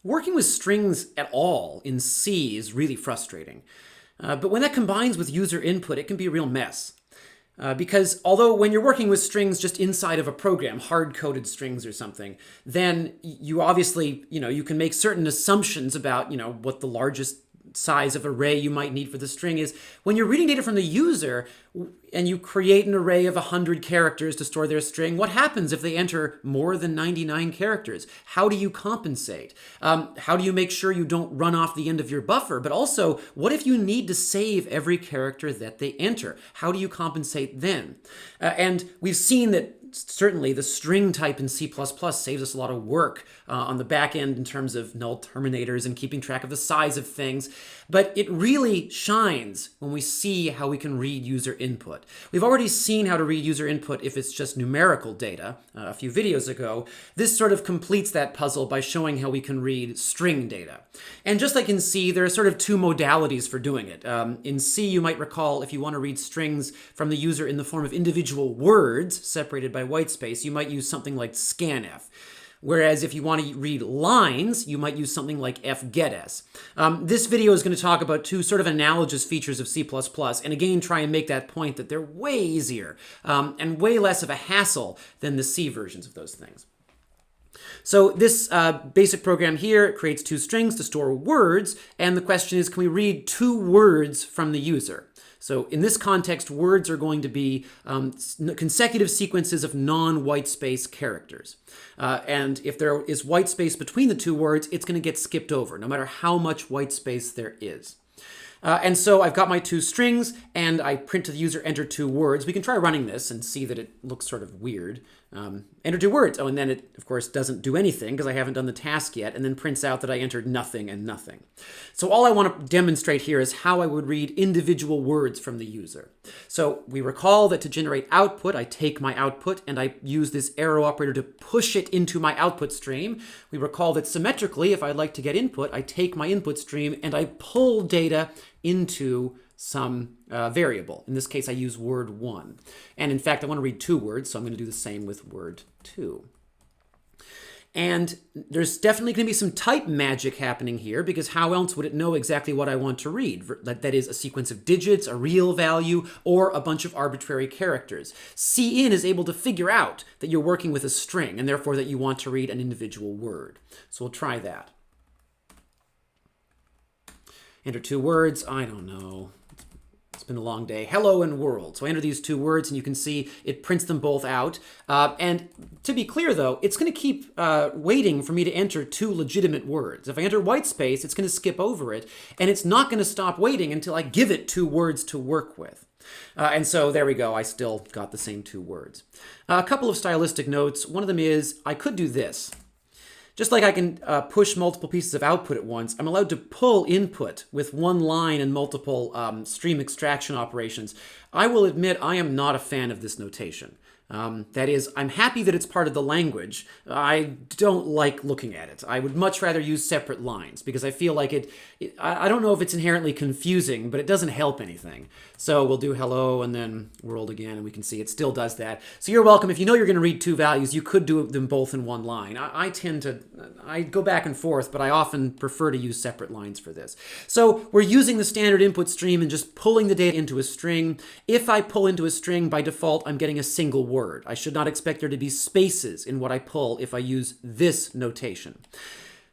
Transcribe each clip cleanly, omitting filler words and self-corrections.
Working with strings at all in C is really frustrating. But when that combines with user input, it can be a real mess. Because although when you're working with strings just inside of a program, hard-coded strings or something, then you obviously, you can make certain assumptions about, what the largest size of array you might need for the string is. When you're reading data from the user and you create an array of 100 characters to store their string, what happens if they enter more than 99 characters? How do you compensate? How do you make sure you don't run off the end of your buffer? But also, what if you need to save every character that they enter? How do you compensate then? And we've seen that certainly the string type in C++ saves us a lot of work on the back end in terms of null terminators and keeping track of the size of things. But it really shines when we see how we can read user input. We've already seen how to read user input if it's just numerical data a few videos ago. This sort of completes that puzzle by showing how we can read string data. And just like in C, there are sort of two modalities for doing it. In C, you might recall if you want to read strings from the user in the form of individual words separated by white space, you might use something like scanf. Whereas if you want to read lines, you might use something like fgetS. This video is going to talk about two sort of analogous features of C++, and again try and make that point that they're way easier and way less of a hassle than the C versions of those things. So this basic program here creates two strings to store words, and the question is, can we read two words from the user? So in this context, words are going to be consecutive sequences of non-white space characters. And if there is white space between the two words, it's going to get skipped over, no matter how much white space there is. And so I've got my two strings, and I print to the user, enter two words. We can try running this and see that it looks sort of weird. Enter two words. Oh, and then it, of course, doesn't do anything because I haven't done the task yet, and then prints out that I entered nothing and nothing. So all I want to demonstrate here is how I would read individual words from the user. So we recall that to generate output, I take my output and I use this arrow operator to push it into my output stream. We recall that symmetrically, if I'd like to get input, I take my input stream and I pull data into some variable. In this case, I use word 1. And in fact, I want to read two words, so I'm going to do the same with word 2. And there's definitely going to be some type magic happening here, because how else would it know exactly what I want to read? That is a sequence of digits, a real value, or a bunch of arbitrary characters. Cin is able to figure out that you're working with a string, and therefore that you want to read an individual word. So we'll try that. Enter two words. I don't know. It's been a long day. Hello and world. So I enter these two words, and you can see it prints them both out. And to be clear, though, it's going to keep waiting for me to enter two legitimate words. If I enter white space, it's going to skip over it, and it's not going to stop waiting until I give it two words to work with. And so there we go. I still got the same two words. A couple of stylistic notes. One of them is I could do this. Just like I can push multiple pieces of output at once, I'm allowed to pull input with one line and multiple stream extraction operations. I will admit I am not a fan of this notation. That is, I'm happy that it's part of the language. I don't like looking at it. I would much rather use separate lines because I feel like I don't know if it's inherently confusing, but it doesn't help anything. So we'll do hello and then world again, and we can see it still does that. So you're welcome. If you know you're going to read two values, you could do them both in one line. I go back and forth, but I often prefer to use separate lines for this. So we're using the standard input stream and just pulling the data into a string. If I pull into a string, by default, I'm getting a single word. I should not expect there to be spaces in what I pull if I use this notation.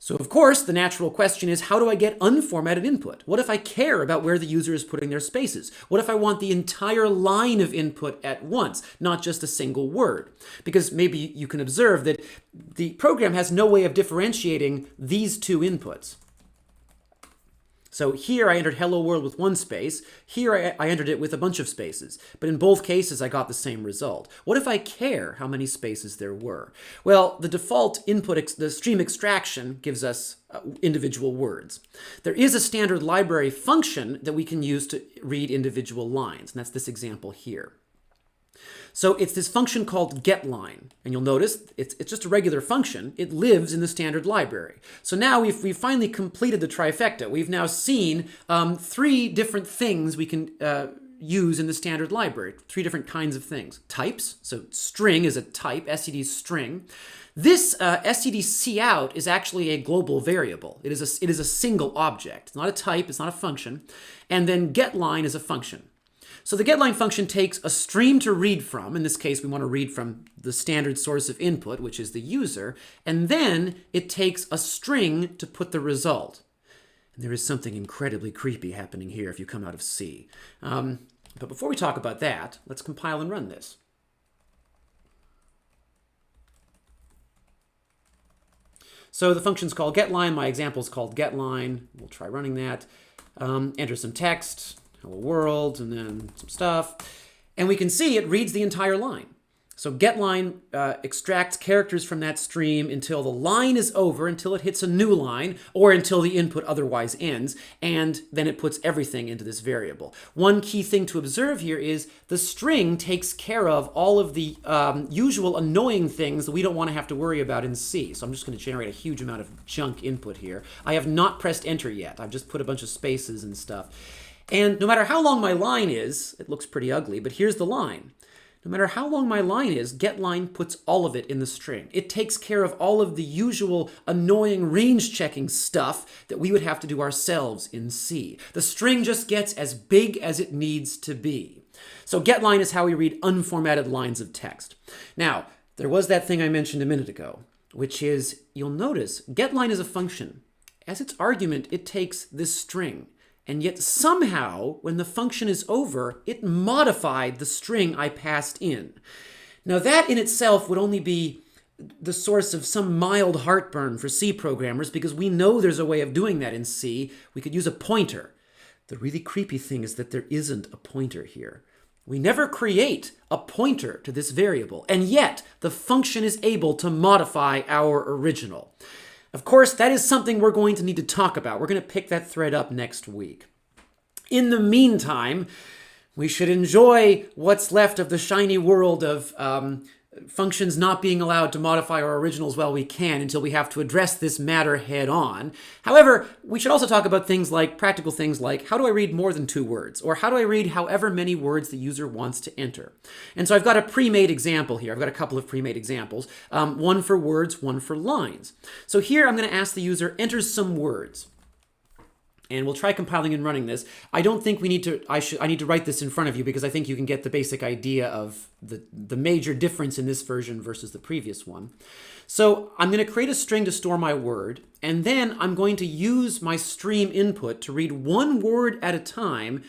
So of course, the natural question is, how do I get unformatted input? What if I care about where the user is putting their spaces? What if I want the entire line of input at once, not just a single word? Because maybe you can observe that the program has no way of differentiating these two inputs. So here I entered hello world with one space. Here I entered it with a bunch of spaces. But in both cases, I got the same result. What if I care how many spaces there were? Well, the default input, the stream extraction, gives us individual words. There is a standard library function that we can use to read individual lines, and that's this example here. So it's this function called getline, and you'll notice it's just a regular function. It lives in the standard library. So now we've finally completed the trifecta. We've now seen three different things we can use in the standard library, three different kinds of things. Types, so string is a type, std string. This std cout is actually a global variable. It is a single object. It's not a type, it's not a function. And then getline is a function. So the getline function takes a stream to read from. In this case, we want to read from the standard source of input, which is the user. And then it takes a string to put the result. And there is something incredibly creepy happening here if you come out of C. But before we talk about that, let's compile and run this. So the function's called getline. My example is called getline. We'll try running that. Enter some text, hello world, and then some stuff. And we can see it reads the entire line. So getline extracts characters from that stream until the line is over, until it hits a new line, or until the input otherwise ends, and then it puts everything into this variable. One key thing to observe here is the string takes care of all of the usual annoying things that we don't want to have to worry about in C. So I'm just going to generate a huge amount of junk input here. I have not pressed enter yet. I've just put a bunch of spaces and stuff. And no matter how long my line is, it looks pretty ugly, but here's the line. No matter how long my line is, getline puts all of it in the string. It takes care of all of the usual annoying range checking stuff that we would have to do ourselves in C. The string just gets as big as it needs to be. So getline is how we read unformatted lines of text. Now, there was that thing I mentioned a minute ago, which is, you'll notice, getline is a function. As its argument, it takes this string. And yet somehow, when the function is over, it modified the string I passed in. Now that in itself would only be the source of some mild heartburn for C programmers, because we know there's a way of doing that in C. We could use a pointer. The really creepy thing is that there isn't a pointer here. We never create a pointer to this variable, and yet the function is able to modify our original. Of course, that is something we're going to need to talk about. We're going to pick that thread up next week. In the meantime, we should enjoy what's left of the shiny world of functions not being allowed to modify our originals while we can until we have to address this matter head on. However, we should also talk about things like, practical things like, how do I read more than 2 words? Or how do I read however many words the user wants to enter? And so I've got a pre-made example here. I've got a couple of pre-made examples, one for words, one for lines. So here I'm going to ask the user, enter some words. And we'll try compiling and running this. I don't think we need to, I need to write this in front of you because I think you can get the basic idea of the major difference in this version versus the previous one. So I'm going to create a string to store my word, and then I'm going to use my stream input to read 1 word at a time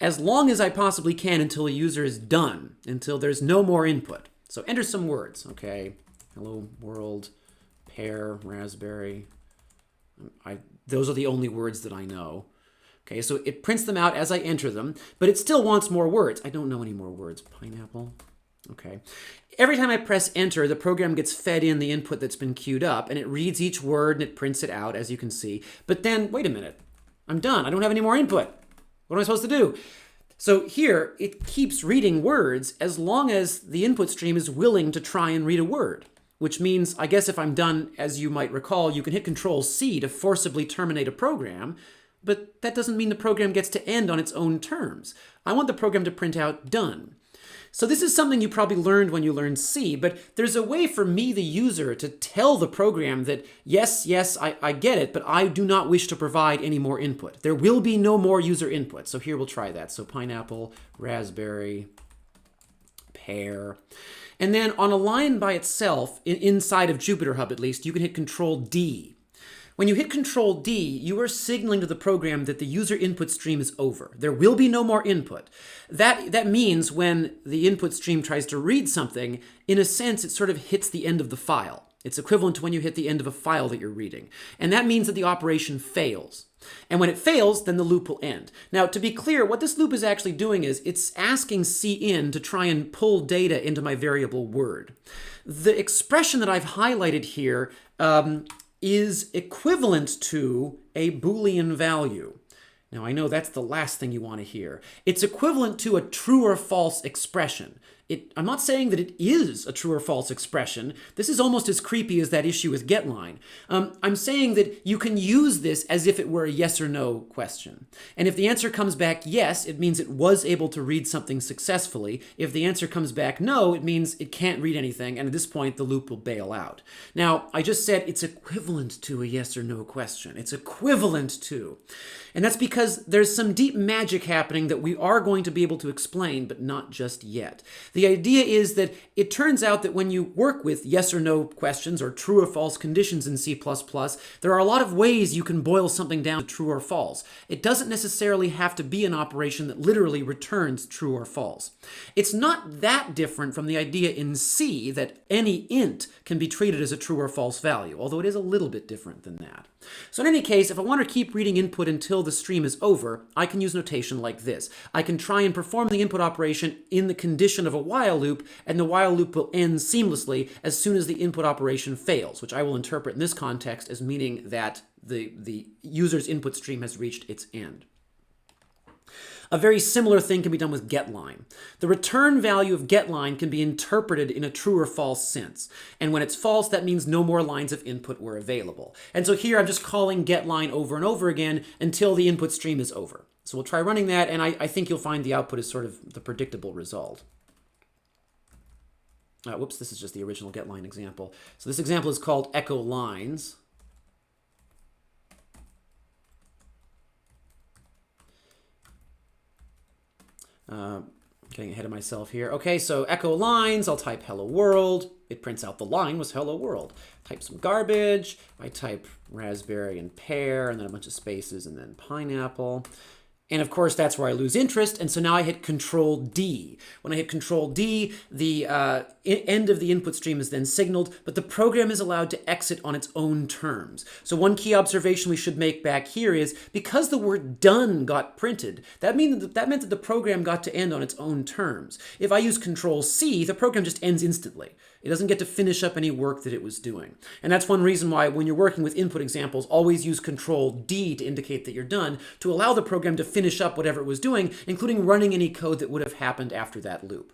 as long as I possibly can until the user is done, until there's no more input. So enter some words, okay? Hello world, pear, raspberry. Those are the only words that I know. Okay, so it prints them out as I enter them, but it still wants more words. I don't know any more words. Pineapple. Okay. Every time I press enter, the program gets fed in the input that's been queued up, and it reads each word and it prints it out, as you can see. But then, wait a minute. I'm done. I don't have any more input. What am I supposed to do? So here, it keeps reading words as long as the input stream is willing to try and read a word. Which means, I guess if I'm done, as you might recall, you can hit Control-C to forcibly terminate a program, but that doesn't mean the program gets to end on its own terms. I want the program to print out done. So this is something you probably learned when you learned C, but there's a way for me, the user, to tell the program that, yes, I get it, but I do not wish to provide any more input. There will be no more user input. So here we'll try that. So pineapple, raspberry, pear. And then on a line by itself, inside of Jupyter Hub at least, you can hit Control-D. When you hit Control-D, you are signaling to the program that the user input stream is over. There will be no more input. That means when the input stream tries to read something, in a sense, it sort of hits the end of the file. It's equivalent to when you hit the end of a file that you're reading. And that means that the operation fails. And when it fails, then the loop will end. Now, to be clear, what this loop is actually doing is it's asking cin to try and pull data into my variable word. The expression that I've highlighted here is equivalent to a Boolean value. Now, I know that's the last thing you want to hear. It's equivalent to a true or false expression. I'm not saying that it is a true or false expression. This is almost as creepy as that issue with getline. I'm saying that you can use this as if it were a yes or no question. And if the answer comes back yes, it means it was able to read something successfully. If the answer comes back no, it means it can't read anything, and at this point the loop will bail out. Now, I just said it's equivalent to a yes or no question. It's equivalent to. And that's because there's some deep magic happening that we are going to be able to explain, but not just yet. The idea is that it turns out that when you work with yes or no questions or true or false conditions in C++, there are a lot of ways you can boil something down to true or false. It doesn't necessarily have to be an operation that literally returns true or false. It's not that different from the idea in C that any int can be treated as a true or false value, although it is a little bit different than that. So in any case, if I want to keep reading input until the stream is over, I can use notation like this. I can try and perform the input operation in the condition of a while loop, and the while loop will end seamlessly as soon as the input operation fails, which I will interpret in this context as meaning that the user's input stream has reached its end. A very similar thing can be done with getline. The return value of getline can be interpreted in a true or false sense. And when it's false, that means no more lines of input were available. And so here I'm just calling getline over and over again until the input stream is over. So we'll try running that, and I think you'll find the output is sort of the predictable result. Whoops, this is just the original getline example. So this example is called echo lines. Getting ahead of myself here. Okay, so echo lines, I'll type hello world. It prints out the line was hello world. Type some garbage. I type raspberry and pear, and then a bunch of spaces, and then pineapple. And of course, that's where I lose interest. And so now I hit Control D. When I hit Control D, the end of the input stream is then signaled, but the program is allowed to exit on its own terms. So one key observation we should make back here is because the word done got printed, that meant that the program got to end on its own terms. If I use Control C, the program just ends instantly. It doesn't get to finish up any work that it was doing. And that's one reason why when you're working with input examples, always use Control D to indicate that you're done, to allow the program to finish up whatever it was doing, including running any code that would have happened after that loop.